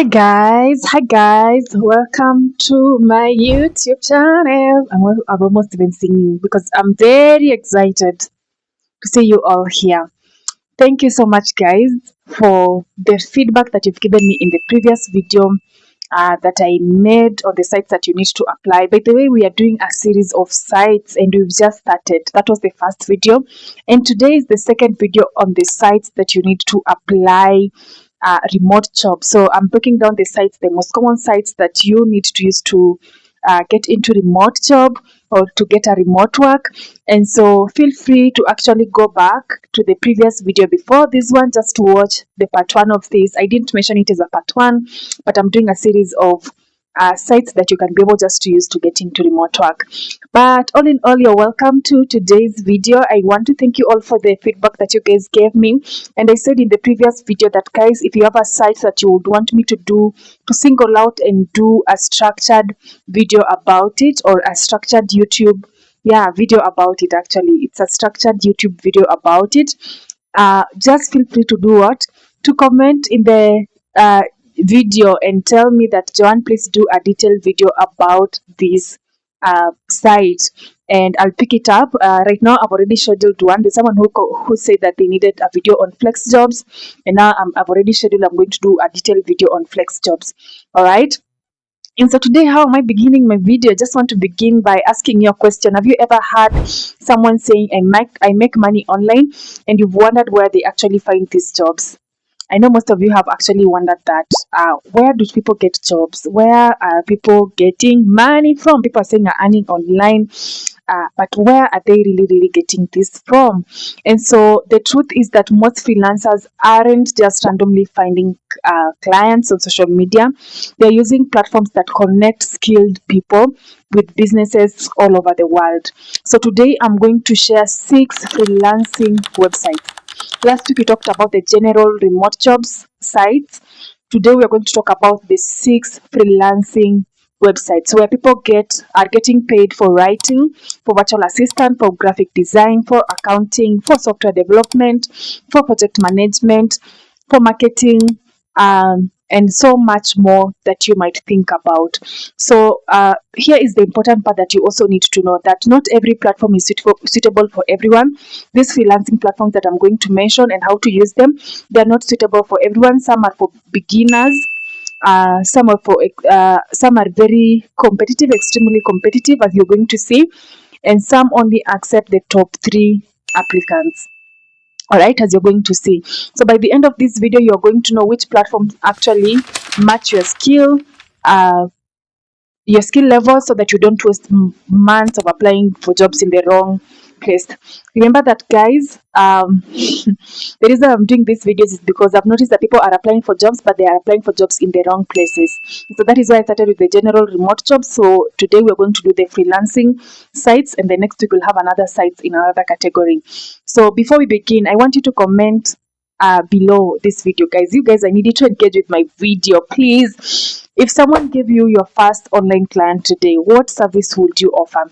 Hi guys, welcome to my YouTube channel. I've almost been singing because I'm very excited to see you all here. Thank you so much, guys, for the feedback that you've given me in the previous video that I made on the sites that you need to apply. By the way, we are doing a series of sites and we've just started. That was the first video, and today is the second video on the sites that you need to apply remote jobs. So I'm breaking down the sites, the most common sites that you need to use to get into remote job or to get a remote work. And so feel free to actually go back to the previous video before this one just to watch the part one of this. I didn't mention it as a part one, but I'm doing a series of sites that you can be able just to use to get into remote work. But all in all, you're welcome to today's video. I want to thank you all for the feedback that you guys gave me. And I said in the previous video that, guys, if you have a site that you would want me to do, to single out and do a structured video about it, or a structured YouTube video about it, actually it's a structured YouTube video about it, just feel free to do what, to comment in the video and tell me that, Joanne, please do a detailed video about this site, and I'll pick it up. Right now I've already scheduled one. There's someone who said that they needed a video on flex jobs, and now I've already scheduled. I'm going to do a detailed video on flex jobs. All right. And so today, how am I beginning my video? I just want to begin by asking you a question. Have you ever had someone saying, I make money online, and you've wondered where they actually find these jobs? I know most of you have actually wondered that. Where do people get jobs? Where are people getting money from? People are saying are earning online, but where are they really getting this from? And so the truth is that most freelancers aren't just randomly finding clients on social media. They're using platforms that connect skilled people with businesses all over the world. So today I'm going to share 6 freelancing websites. Last week we talked about the general remote jobs sites. Today we are going to talk about the 6 freelancing websites where people are getting paid for writing, for virtual assistant, for graphic design, for accounting, for software development, for project management, for marketing, and so much more that you might think about. So here is the important part that you also need to know, that not every platform is suitable for everyone. These freelancing platforms that I'm going to mention and how to use them, they're not suitable for everyone. Some are for beginners. Some are very competitive, extremely competitive, as you're going to see, and some only accept the top 3 applicants. All right, as you're going to see. So by the end of this video, you're going to know which platforms actually match your skill level, so that you don't waste months of applying for jobs in the wrong place. Remember that, guys, the reason I'm doing these videos is because I've noticed that people are applying for jobs, but they are applying for jobs in the wrong places. So that is why I started with the general remote jobs. So today we're going to do the freelancing sites, and the next week we'll have another sites in another category. So before we begin, I want you to comment below this video, guys. You guys, I need you to engage with my video, please. If someone gave you your first online client today, what service would you offer?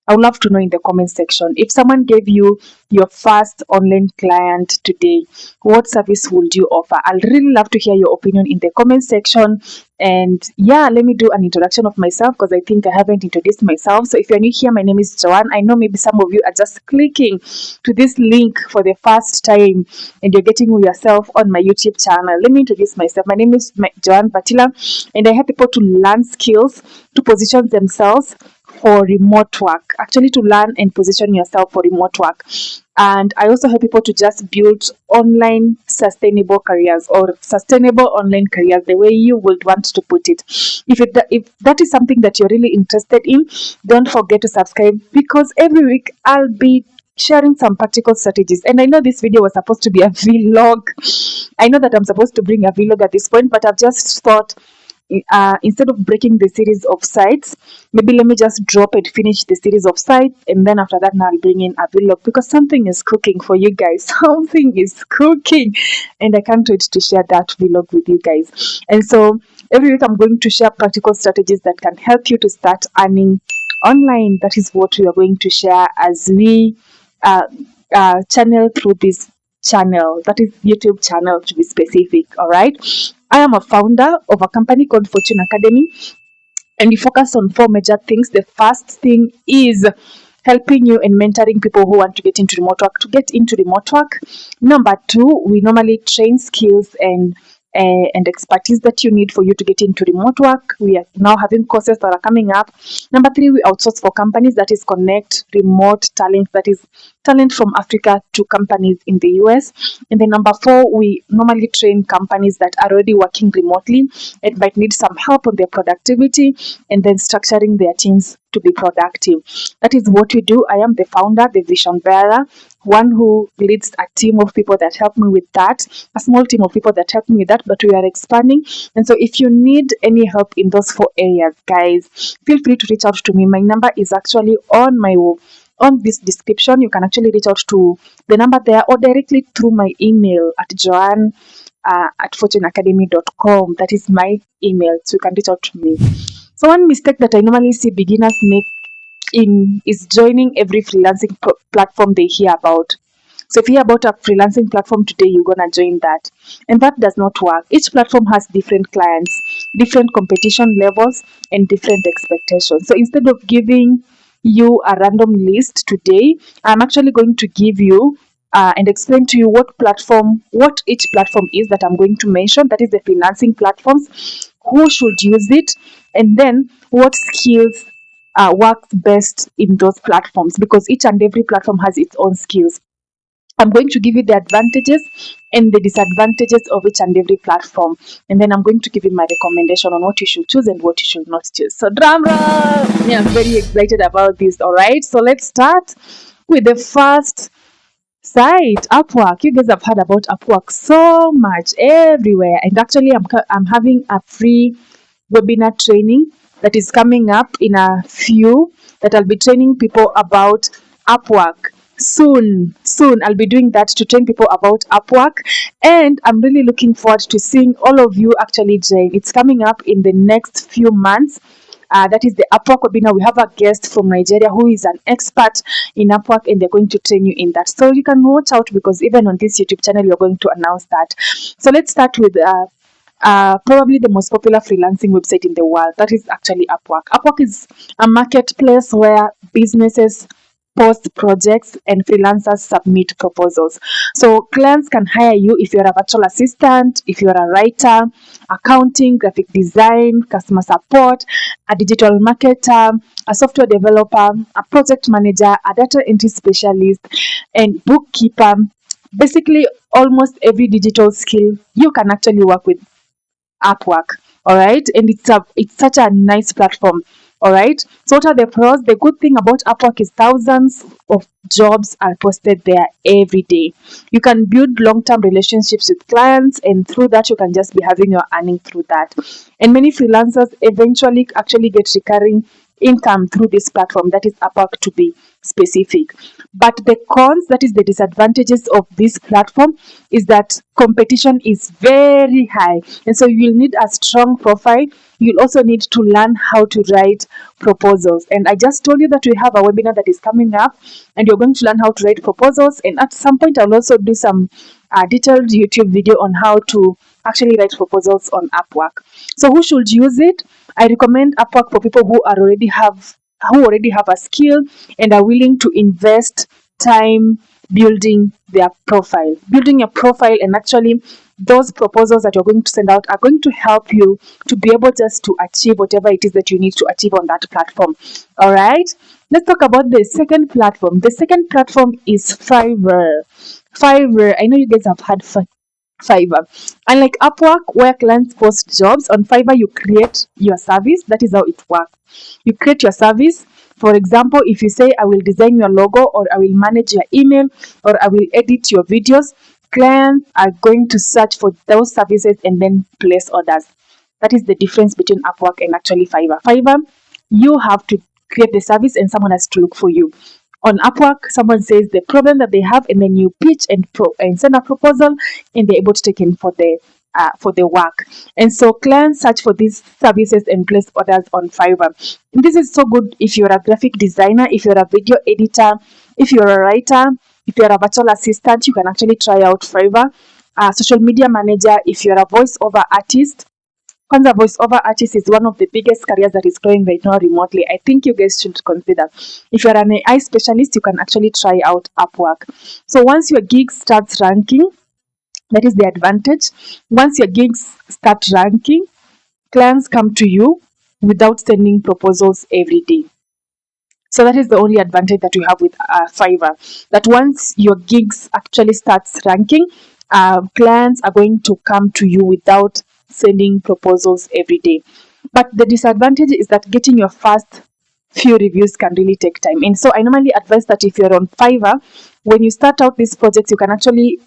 I would love to know in the comment section. If someone gave you your first online client today, what service would you offer? I'll really love to hear your opinion in the comment section. And yeah, let me do an introduction of myself, because I think I haven't introduced myself. So if you're new here, my name is Joanne. I know maybe some of you are just clicking to this link for the first time and you're getting yourself on my YouTube channel. Let me introduce myself. My name is Joanne Patila, and I help people to learn skills to position themselves for remote work, actually to learn and position yourself for remote work. And I also help people to just build online sustainable careers, or sustainable online careers, the way you would want to put it. If that is something that you're really interested in, don't forget to subscribe, because every week I'll be sharing some practical strategies. And I know this video was supposed to be a vlog. I know that I'm supposed to bring a vlog at this point, but I've just thought, instead of breaking the series of sites, maybe let me just drop and finish the series of sites, and then after that now I'll bring in a vlog, because something is cooking for you guys. Something is cooking, and I can't wait to share that vlog with you guys. And so every week I'm going to share practical strategies that can help you to start earning online. That is what we are going to share as we channel through this channel, that is YouTube channel, to be specific. All right. I am a founder of a company called Fortune Academy, and we focus on four major things. The first thing is helping you and mentoring people who want to get into remote work Number two, we normally train skills and expertise that you need for you to get into remote work. We are now having courses that are coming up. Number three, we outsource for companies, that is connect remote talent, that is talent from Africa to companies in the US. And then number four, we normally train companies that are already working remotely and might need some help on their productivity and then structuring their teams to be productive. That is what we do. I am the founder, the vision bearer, one who leads a team of people that help me with that, a small team of people that help me with that, but we are expanding. And so if you need any help in those four areas, guys, feel free to reach out to me. My number is actually on this description. You can actually reach out to the number there or directly through my email at joanne at fortuneacademy.com. That is my email, so you can reach out to me. So one mistake that I normally see beginners make is joining every freelancing platform they hear about. So if you hear about a freelancing platform today, you're gonna join that, and that does not work. Each platform has different clients, different competition levels, and different expectations. So instead of giving you a random list today, I'm actually going to give you and explain to you what each platform is that I'm going to mention. That is the freelancing platforms, who should use it, and then what skills works best in those platforms, because each and every platform has its own skills. I'm going to give you the advantages and the disadvantages of each and every platform, and then I'm going to give you my recommendation on what you should choose and what you should not choose. So, drum roll! Yeah, I'm very excited about this. All right, so let's start with the first site, Upwork. You guys have heard about Upwork so much everywhere, and actually, I'm having a free webinar training that is coming up in a few, that I'll be training people about Upwork. Soon I'll be doing that to train people about Upwork, and I'm really looking forward to seeing all of you actually join. It's coming up in the next few months. That is the Upwork webinar. We have a guest from Nigeria who is an expert in Upwork, and they're going to train you in that. So you can watch out, because even on this YouTube channel, you're going to announce that. So let's start with probably the most popular freelancing website in the world. That is actually Upwork. Upwork is a marketplace where businesses post projects and freelancers submit proposals. So clients can hire you if you're a virtual assistant, if you're a writer, accounting, graphic design, customer support, a digital marketer, a software developer, a project manager, a data entry specialist, and bookkeeper. Basically, almost every digital skill you can actually work with Upwork. All right, and it's such a nice platform. All right, so what are the pros? The good thing about Upwork is thousands of jobs are posted there every day. You can build long-term relationships with clients, and through that you can just be having your earning through that. And many freelancers eventually actually get recurring income through this platform, that is Upwork to be specific. But the cons, that is the disadvantages of this platform, is that competition is very high, and so you'll need a strong profile. You'll also need to learn how to write proposals, and I just told you that we have a webinar that is coming up, and you're going to learn how to write proposals. And at some point I'll also do some detailed YouTube video on how to actually write proposals on Upwork. So who should use it? I recommend Upwork for people who already have a skill and are willing to invest time building their profile. Building a profile, and actually those proposals that you're going to send out are going to help you to be able just to achieve whatever it is that you need to achieve on that platform. All right, let's talk about the second platform. The second platform is Fiverr. Fiverr, I know you guys have had Fiverr. Unlike Upwork, where clients post jobs, on Fiverr you create your service. That is how it works. You create your service. For example, if you say, I will design your logo, or I will manage your email, or I will edit your videos, clients are going to search for those services and then place orders. That is the difference between Upwork and actually Fiverr. Fiverr, you have to create the service and someone has to look for you. On Upwork, someone says the problem that they have, and then you pitch and send a proposal, and they're able to take in for the work. And so clients search for these services and place orders on Fiverr. And this is so good if you're a graphic designer, if you're a video editor, if you're a writer, if you're a virtual assistant. You can actually try out Fiverr. social media manager, if you're a voiceover artist. Kwanza, voiceover artist is one of the biggest careers that is growing right now remotely. I think you guys should consider. If you're an AI specialist, you can actually try out Upwork. So once your gig starts ranking, that is the advantage. Once your gigs start ranking, clients come to you without sending proposals every day. So that is the only advantage that you have with Fiverr. That once your gigs actually starts ranking, clients are going to come to you without sending proposals every day. But the disadvantage is that getting your first few reviews can really take time. And so I normally advise that if you're on Fiverr, when you start out these projects, you can actually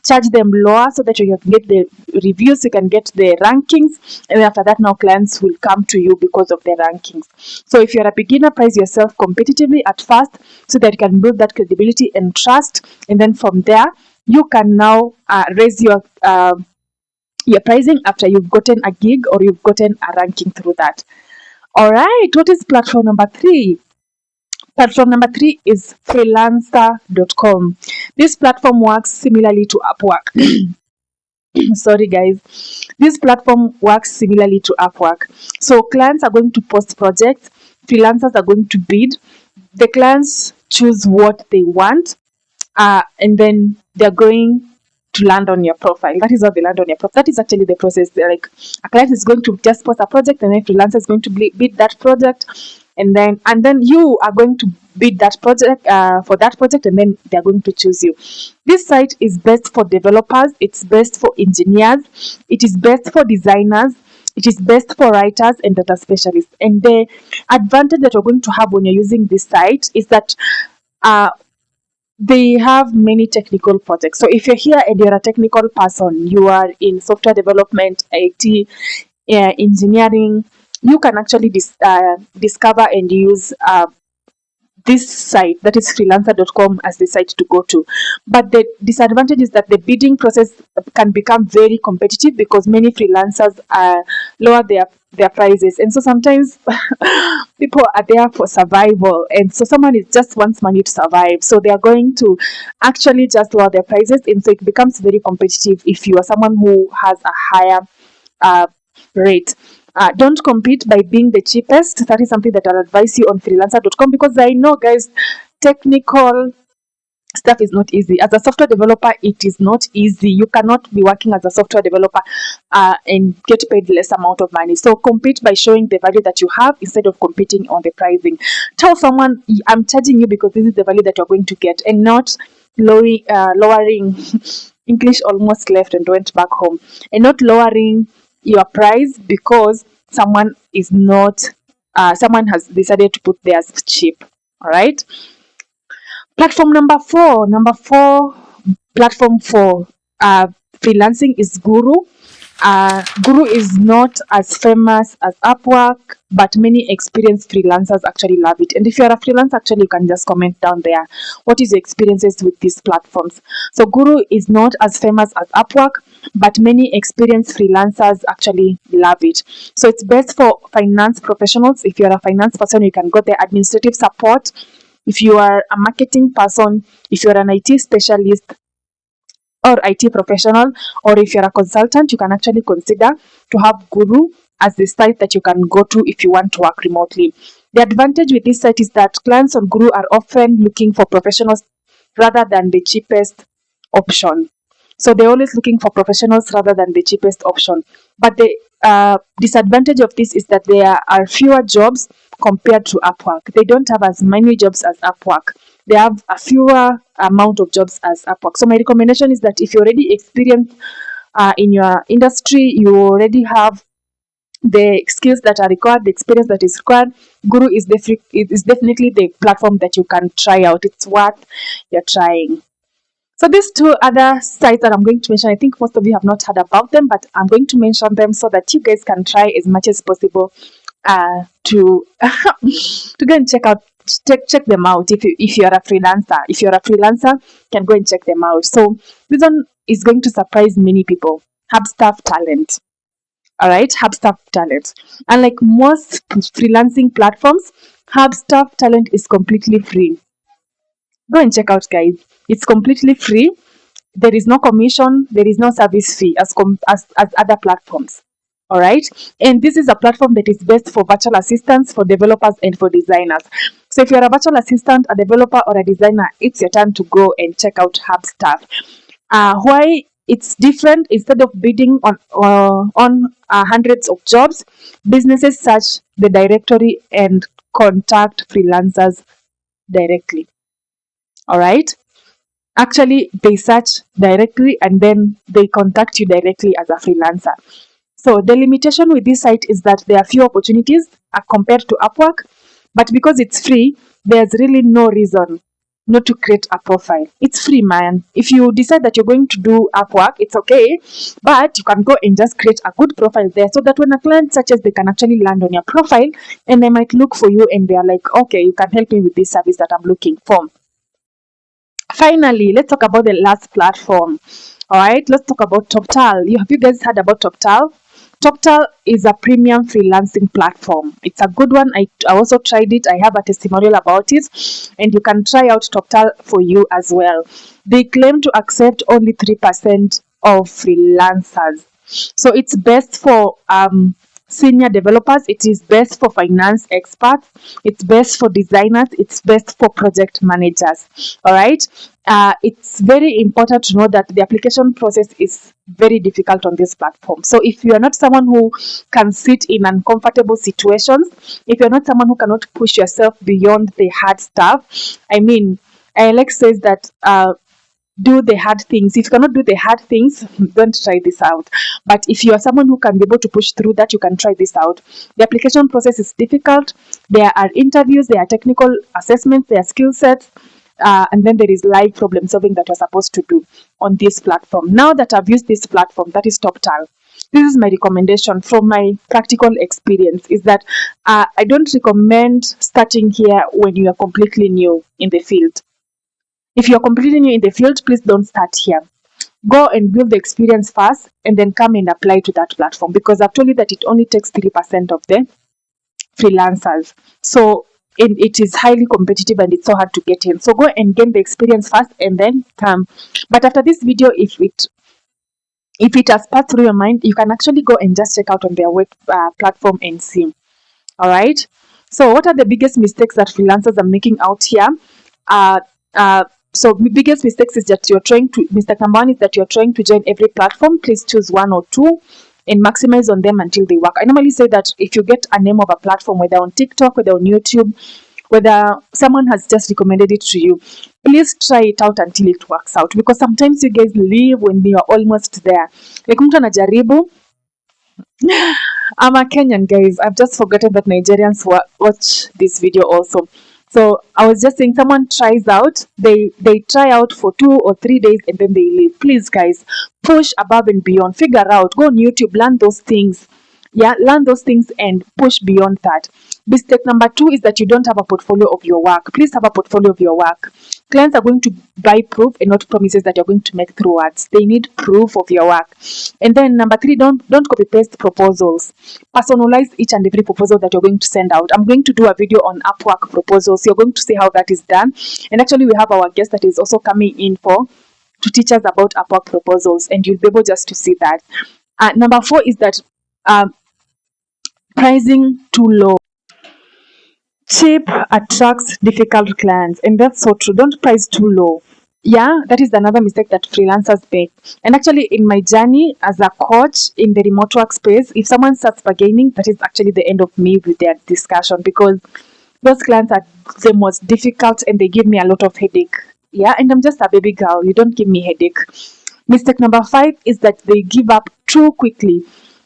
charge them lower so that you can get the reviews, you can get the rankings, and after that now clients will come to you because of the rankings. So if you're a beginner, price yourself competitively at first so that you can build that credibility and trust, and then from there you can now raise your pricing after you've gotten a gig or you've gotten a ranking through that. All right, what is platform number 3? Platform number 3 is freelancer.com. This platform works similarly to Upwork. Sorry, guys. This platform works similarly to Upwork. So clients are going to post projects, freelancers are going to bid. The clients choose what they want, and then they're going to land on your profile. That is how they land on your profile. That is actually the process. They're like, a client is going to just post a project, and then freelancer is going to bid that project, and then you are going to bid that project for that project, and then they're going to choose you. This site is best for developers, it's best for engineers, it is best for designers, it is best for writers and data specialists. And the advantage that you're going to have when you're using this site is that they have many technical projects. So if you're here and you're a technical person, you are in software development, IT, engineering, you can actually discover and use this site, that is freelancer.com, as the site to go to. But the disadvantage is that the bidding process can become very competitive because many freelancers lower their prices, and so sometimes people are there for survival, and so someone is just wants money to survive, so they are going to actually just lower their prices, and so it becomes very competitive if you are someone who has a higher uh, rate. Don't compete by being the cheapest. That is something that I'll advise you on freelancer.com, because I know, guys, technical stuff is not easy. As a software developer, it is not easy. You cannot be working as a software developer and get paid less amount of money. So compete by showing the value that you have instead of competing on the pricing. Tell someone, I'm charging you because this is the value that you're going to get, and not lowering English almost left and went back home, and not lowering your price because someone has decided to put theirs cheap. All right. Platform number four platform for freelancing is Guru. Guru is not as famous as Upwork, but many experienced freelancers actually love it. And if you're a freelancer, actually, you can just comment down there. What is your experiences with these platforms? So Guru is not as famous as Upwork, but many experienced freelancers actually love it. So it's best for finance professionals. If you're a finance person, you can go there. Administrative support. If you are a marketing person, if you're an IT specialist, or IT professional, or if you're a consultant, you can actually consider to have Guru as the site that you can go to if you want to work remotely. The advantage with this site is that clients on Guru are often looking for professionals rather than the cheapest option. So they're always looking for professionals rather than the cheapest option. But the disadvantage of this is that there are fewer jobs compared to Upwork. They don't have as many jobs as Upwork. They have a fewer amount of jobs as Upwork. So my recommendation is that if you're already experienced in your industry, you already have the skills that are required, the experience that is required, Guru is definitely the platform that you can try out. It's worth your trying. So these two other sites that I'm going to mention, I think most of you have not heard about them, but I'm going to mention them so that you guys can try as much as possible to to go and check them out. If you're a freelancer, you can go and check them out. So this one is going to surprise many people. Hubstaff Talent. All right, Hubstaff Talent. Unlike most freelancing platforms, Hubstaff Talent is completely free. Go and check out, guys. It's completely free. There is no commission, there is no service fee as other platforms. All right. And this is a platform that is best for virtual assistants, for developers, and for designers. So if you're a virtual assistant, a developer, or a designer, it's your time to go and check out Hubstaff. Why it's different? Instead of bidding on hundreds of jobs, businesses search the directory and contact freelancers directly. All right. Actually, they search directly and then they contact you directly as a freelancer. So the limitation with this site is that there are few opportunities compared to Upwork, but because it's free, there's really no reason not to create a profile. It's free, man. If you decide that you're going to do Upwork, it's okay, but you can go and just create a good profile there so that when a client searches, they can actually land on your profile and they might look for you and they're like, okay, you can help me with this service that I'm looking for. Finally, let's talk about the last platform. All right, let's talk about Toptal. Have you guys heard about Toptal? Toptal is a premium freelancing platform. It's a good one. I also tried it. I have a testimonial about it, and you can try out Toptal for you as well. They claim to accept only 3% of freelancers. So it's best for senior developers, it is best for finance experts, it's best for designers, it's best for project managers. All right. It's very important to know that the application process is very difficult on this platform. So if you are not someone who can sit in uncomfortable situations, if you're not someone who cannot push yourself beyond the hard stuff, I mean, Alex says that do the hard things. If you cannot do the hard things, don't try this out. But if you are someone who can be able to push through that, you can try this out. The application process is difficult. There are interviews, there are technical assessments, there are skill sets, and then there is live problem solving that you're supposed to do on this platform. Now that I've used this platform, that is Toptal, this is my recommendation from my practical experience is that I don't recommend starting here when you are completely new in the field. If you're completely new in the field, please don't start here. Go and build the experience first and then come and apply to that platform, because I've told you that it only takes 3% of the freelancers. So it is highly competitive and it's so hard to get in. So go and gain the experience first and then come. But after this video, if it has passed through your mind, you can actually go and just check out on their web platform and see. All right. So what are the biggest mistakes that freelancers are making out here? So the biggest mistakes is that mistake number one is that you're trying to join every platform. Please choose one or two and maximize on them until they work. I normally say that if you get a name of a platform, whether on TikTok, whether on YouTube, whether someone has just recommended it to you, please try it out until it works out, because sometimes you guys leave when you are almost there. Like mtu anajaribu. I'm a Kenyan, guys. I've just forgotten that Nigerians watch this video also. So I was just saying, someone tries out, they try out for 2 or 3 days and then they leave. Please, guys, push above and beyond. Figure out, go on YouTube, learn those things. Yeah, learn those things and push beyond that. Mistake number 2 is that you don't have a portfolio of your work. Please have a portfolio of your work. Clients are going to buy proof and not promises that you're going to make through words. They need proof of your work. And then number 3, don't copy paste proposals. Personalize each and every proposal that you're going to send out. I'm going to do a video on Upwork proposals. You're going to see how that is done. And actually, we have our guest that is also coming in to teach us about Upwork proposals, and you'll be able just to see that. Number 4 is that pricing too low. Cheap attracts difficult clients, and that's so true. Don't price too low. Yeah, that is another mistake that freelancers make. And actually, in my journey as a coach in the remote work space, if someone starts bargaining, that is actually the end of me with their discussion, because those clients are the most difficult and they give me a lot of headache. Yeah, and I'm just a baby girl. You don't give me headache. Mistake number 5 is that they give up too quickly.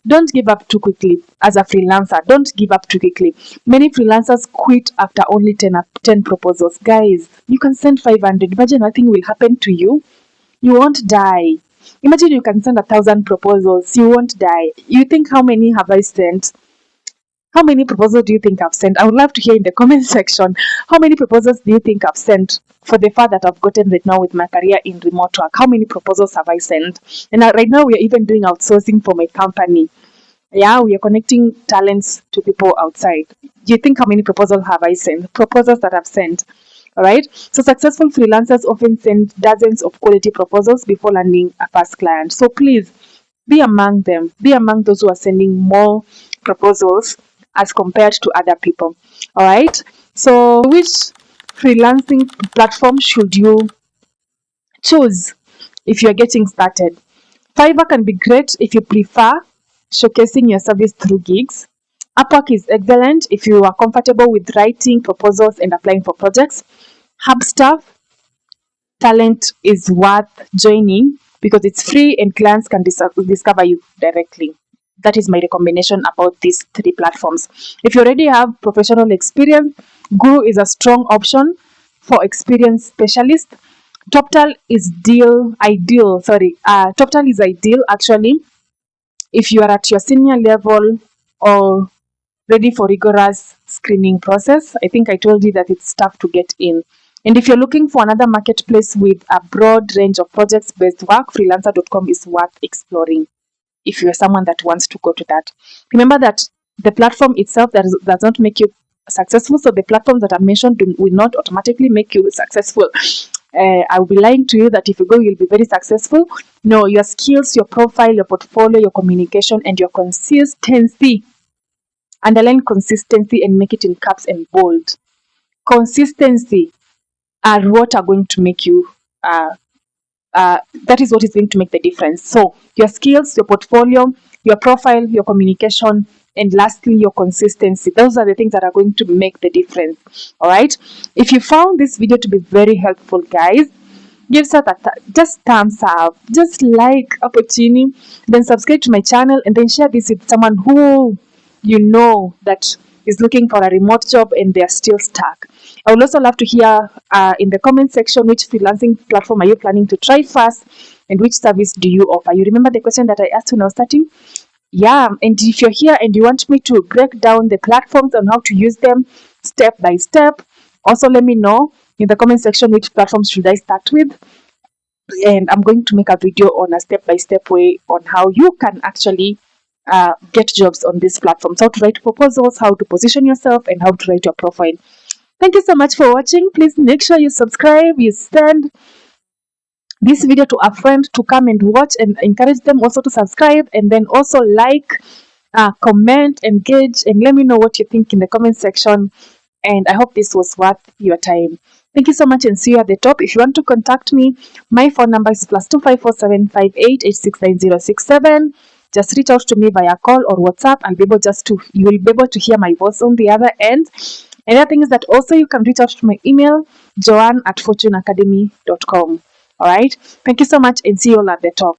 Don't give up too quickly as a freelancer. Don't give up too quickly. Many freelancers quit after only 10 proposals. Guys, you can send 500. Imagine nothing will happen to you. You won't die. Imagine you can send 1,000 proposals. You won't die. You think, how many have I sent? How many proposals do you think I've sent? I would love to hear in the comment section. How many proposals do you think I've sent for the far that I've gotten right now with my career in remote work? How many proposals have I sent? And right now, we are even doing outsourcing for my company. Yeah, we are connecting talents to people outside. Do you think how many proposals have I sent? Proposals that I've sent. All right. So successful freelancers often send dozens of quality proposals before landing a first client. So please be among them. Be among those who are sending more proposals as compared to other people. All right. So which freelancing platform should you choose if you're getting started? Fiverr can be great if you prefer showcasing your service through gigs. Upwork is excellent if you are comfortable with writing proposals and applying for projects. Hubstaff Talent is worth joining because it's free and clients can discover you directly. That is my recommendation about these three platforms. If you already have professional experience, Guru is a strong option for experienced specialists. Toptal is ideal actually if you are at your senior level or ready for rigorous screening process. I think I told you that it's tough to get in. And if you're looking for another marketplace with a broad range of projects-based work, freelancer.com is worth exploring if you're someone that wants to go to that. Remember that the platform itself does not make you successful. So the platforms that I mentioned will not automatically make you successful. I will be lying to you that if you go, you'll be very successful. No, your skills, your profile, your portfolio, your communication, and your consistency. Underline consistency and make it in caps and bold. Consistency are what are going to make you that is what is going to make the difference. So your skills, your portfolio, your profile, your communication, and lastly your consistency. Those are the things that are going to make the difference. All right. If you found this video to be very helpful, guys, give us just thumbs up, just like opportunity, then subscribe to my channel, and then share this with someone who you know that is looking for a remote job and they are still stuck. I would also love to hear in the comment section which freelancing platform are you planning to try first and which service do you offer. You remember the question that I asked when I was starting? Yeah, and if you're here and you want me to break down the platforms and how to use them step by step, also let me know in the comment section which platforms should I start with, and I'm going to make a video on a step-by-step way on how you can actually get jobs on these platforms, how to write proposals, how to position yourself, and how to write your profile. Thank you so much for watching. Please make sure you subscribe, you send this video to a friend to come and watch, and encourage them also to subscribe, and then also like, comment, engage, and let me know what you think in the comment section. And I hope this was worth your time. Thank you so much and see you at the top. If you want to contact me, my phone number is +254758869067. Just reach out to me via call or WhatsApp. You will be able to hear my voice on the other end. And the other thing is that also you can reach out to my email, joanne@fortuneacademy.com. All right. Thank you so much and see you all at the top.